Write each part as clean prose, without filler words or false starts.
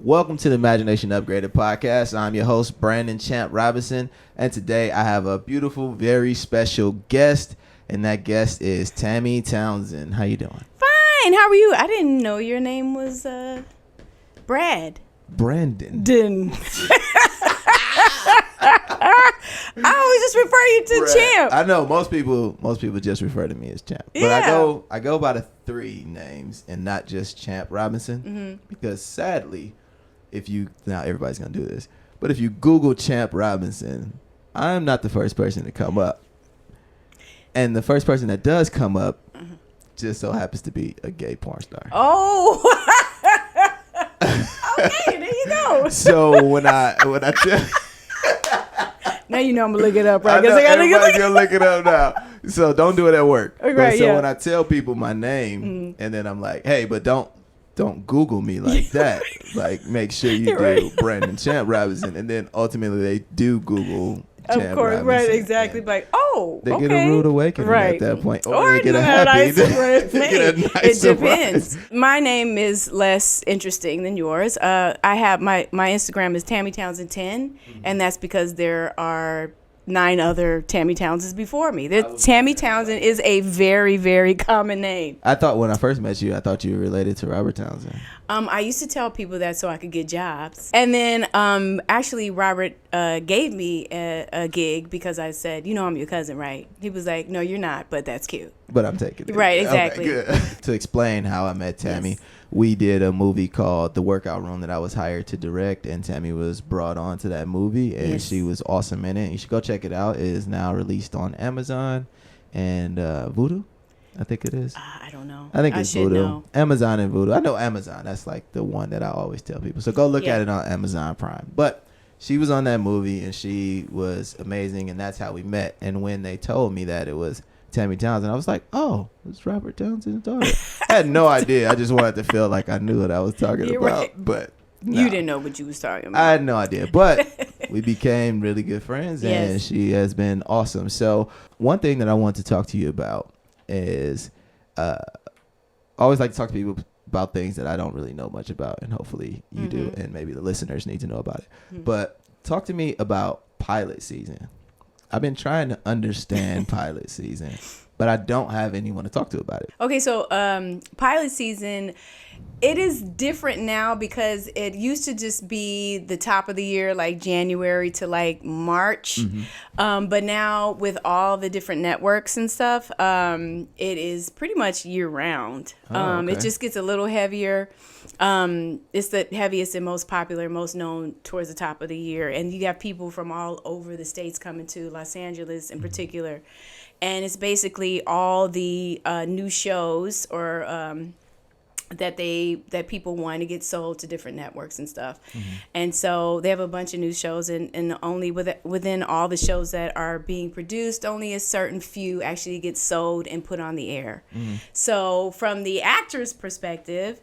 Welcome to the Imagination Upgraded podcast. I'm your host, Brandon Champ Robinson, and today I have a beautiful, very special guest, and that guest is Tammy Townsend. How you doing? Fine. How are you? I didn't know your name was Brad. Brandon. I always just refer you to Brad. Champ. I know most people just refer to me as Champ, but Yeah. I go by the three names and not just Champ Robinson, because sadly, now everybody's gonna do this, but if you Google Champ Robinson, I'm not the first person to come up, and the first person that does come up just so happens to be a gay porn star. Oh. Okay, there you go. So when I tell. Now you know I'm gonna look it up, right? I know, I gotta everybody's gonna look it up now. So don't do it at work. Right, So yeah. when I tell people my name, and then I'm like, hey, but don't Google me like that. Like, make sure you do Right. Brandon Champ Robinson, and then ultimately they do Google Champ Of course, Robinson, right, exactly. and Like, oh, they okay. get a rude awakening Right. at that point, Or they get a no, happy. nice They surprise. get a nice It surprise. depends. My name is less interesting than yours. I have my Instagram is Tammy Townsend 10, and that's because there are 9 other Tammy Townsends before me. Tammy Townsend is a very, very common name. I thought when I first met you, I thought you were related to Robert Townsend. I used to tell people that so I could get jobs. And then actually Robert gave me a gig because I said, I'm your cousin, right? He was like, no, you're not, but that's cute. But I'm taking it. Right, exactly. Okay, good. To explain how I met Tammy, Yes. we did a movie called The Workout Room that I was hired to direct, and Tammy was brought on to that movie, and Yes. she was awesome in it. You should go check it out. It is now released on Amazon and Vudu, I think it is. I don't know. I think it's should Vudu. know. Amazon and Vudu. I know Amazon. That's like the one that I always tell people. So go look Yeah. at it on Amazon Prime. But she was on that movie, and she was amazing, and that's how we met. And when they told me that it was Tammy Townsend, I was like, oh, it's Robert Townsend's daughter. I had no idea. I just wanted to feel like I knew what I was talking You're about. right. But no, You didn't know what you was talking about. I had no idea. But we became really good friends, and Yes. she has been awesome. So one thing that I want to talk to you about is I always like to talk to people about things that I don't really know much about, and hopefully you do, and maybe the listeners need to know about it. But talk to me about pilot season. I've been trying to understand pilot season, but I don't have anyone to talk to about it. Okay, so pilot season, it is different now because it used to just be the top of the year, like January to like March. But now with all the different networks and stuff, it is pretty much year round. Okay. It just gets a little heavier. It's the heaviest and most popular, most known towards the top of the year. And you have people from all over the states coming to Los Angeles in particular. And it's basically all the new shows or that people want to get sold to different networks and stuff. And so they have a bunch of new shows, and only within all the shows that are being produced, only a certain few actually get sold and put on the air. So from the actor's perspective,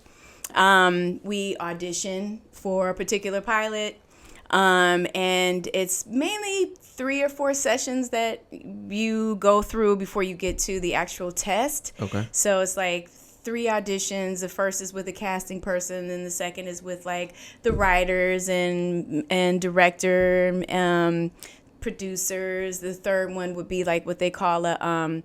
we audition for a particular pilot, and it's mainly 3 or 4 sessions that you go through before you get to the actual test. Okay. So it's like 3 auditions. The first is with a casting person, and the second is with like the writers and director, producers. The third one would be like what they call a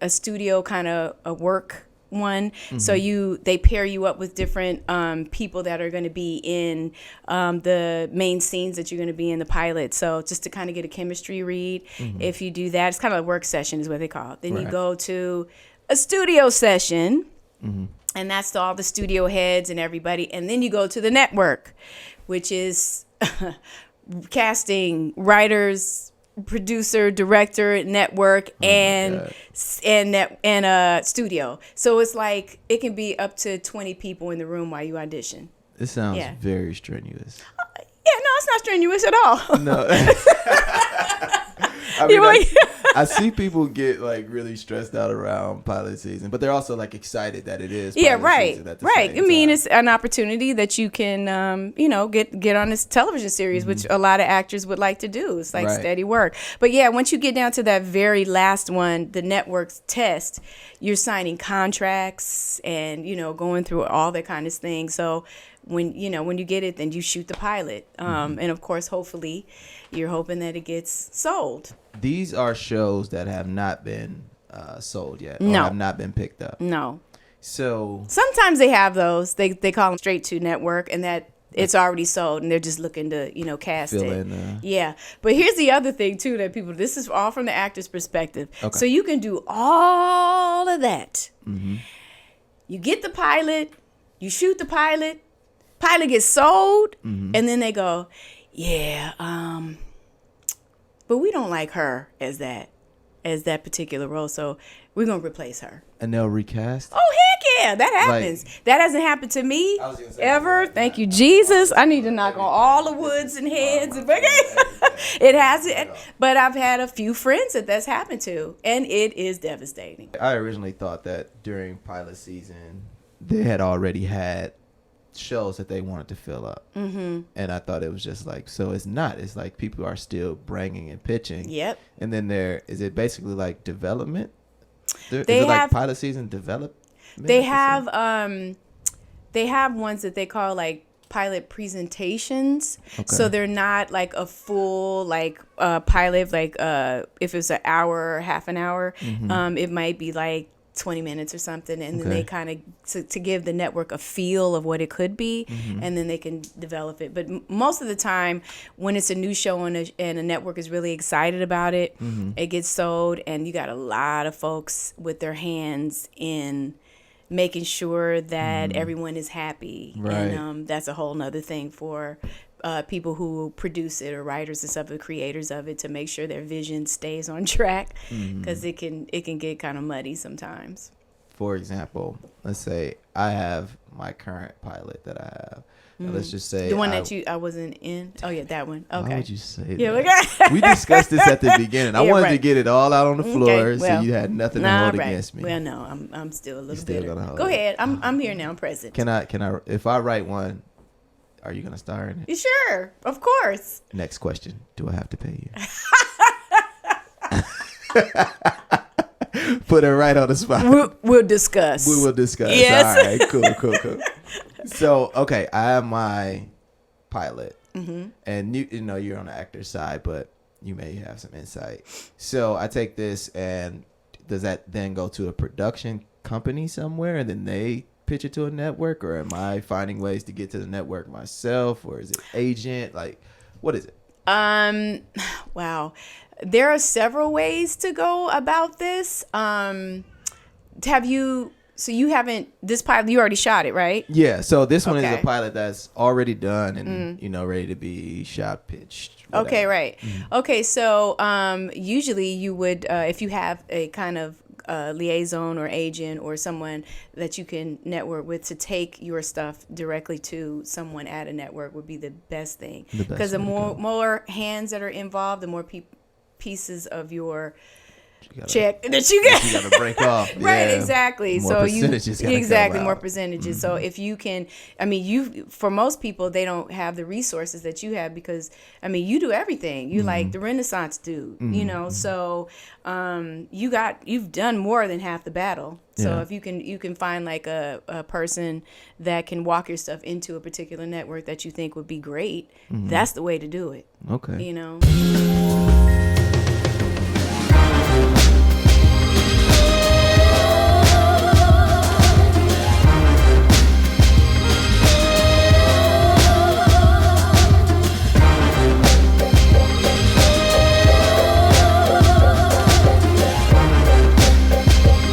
studio kind of a work one. So they pair you up with different people that are going to be in the main scenes that you're going to be in the pilot. So just to kind of get a chemistry read. If you do that, it's kind of a work session is what they call it. Then you go to a studio session, and that's to all the studio heads and everybody. And then you go to the network, which is casting, writers, producer, director, network, and studio. So it's like it can be up to 20 people in the room while you audition. This sounds Yeah. very strenuous. Yeah, no, it's not strenuous at all. No. I mean, You're like- I see people get like really stressed out around pilot season, but they're also like excited that it is. Yeah, pilot right, season at the right. same I mean, time. it's an opportunity that you can, get on this television series, which a lot of actors would like to do. It's like Right. steady work. But yeah, once you get down to that very last one, the network's test, you're signing contracts and going through all that kind of thing. So when you get it, then you shoot the pilot. And of course, hopefully, you're hoping that it gets sold. These are shows that have not been sold yet, or No. have not been picked up. No. So Sometimes they have those. They call them straight to network, and that it's already sold, and they're just looking to cast fill it. in. Yeah, but here's the other thing too that people. This is all from the actor's perspective. Okay. So you can do all of that. Mm-hmm. You get the pilot, you shoot the pilot gets sold, Mm-hmm. and then they go, yeah, but we don't like her as that particular role, so we're gonna replace her. And they'll recast. Oh heck yeah, that happens. That hasn't happened to me ever. Thank you, Jesus. I need to knock on all the woods and heads. It hasn't, but I've had a few friends that's happened to, and it is devastating. I originally thought that during pilot season they had already had shows that they wanted to fill up, and I thought it was just like, so it's not. It's like people are still bringing and pitching. Yep. And then is it basically like development? Is They it like have- pilot season development? They have ones that they call like pilot presentations. Okay. So they're not like a full like pilot, like if it's an hour or half an hour, it might be like 20 minutes or something, and then they kind of to give the network a feel of what it could be, and then they can develop it. But most of the time when it's a new show and a network is really excited about it, it gets sold, and you got a lot of folks with their hands in making sure that everyone is happy. Right. And that's a whole nother thing for people who produce it, or writers and stuff, the creators of it, to make sure their vision stays on track, because it can get kind of muddy sometimes. For example, let's say I have my current pilot that I have. And let's just say The one that I wasn't in. Oh yeah, that one. Okay. Why would you say Yeah, that? We discussed this at the beginning. I Yeah, wanted to right. get it all out on the floor, Okay, well, so you had nothing to hold against me. Well, no, I'm still a little still bitter. gonna hold Go it. ahead. I'm here now. I'm present. Can I? If I write one, are you gonna star in it? Sure, of course. Next question: do I have to pay you? Put it right on the spot. We'll discuss. We will discuss. Yes. All right. Cool. So, okay, I have my pilot, and you know you're on the actor's side, but you may have some insight. So I take this, and does that then go to a production company somewhere, and then they pitch it to a network, or am I finding ways to get to the network myself, or is it agent? Like, what is it? Wow. There are several ways to go about this. You haven't, this pilot, you already shot it, right? Yeah, so this one is Okay. a pilot that's already done and ready to be shot, pitched. Whatever. Okay, right. Okay, so usually you would, if you have a kind of liaison or agent or someone that you can network with to take your stuff directly to someone at a network, would be the best thing. Because the more hands that are involved, the more pieces of your check that you get. You got to break off. Right, Yeah. exactly. More So percentages gotta come more out. percentages. So if you can, for most people, they don't have the resources that you have, because you do everything. You like the Renaissance dude, So you've done more than half the battle. So Yeah. if you can find like a person that can walk your stuff into a particular network that you think would be great, that's the way to do it. Okay. You know.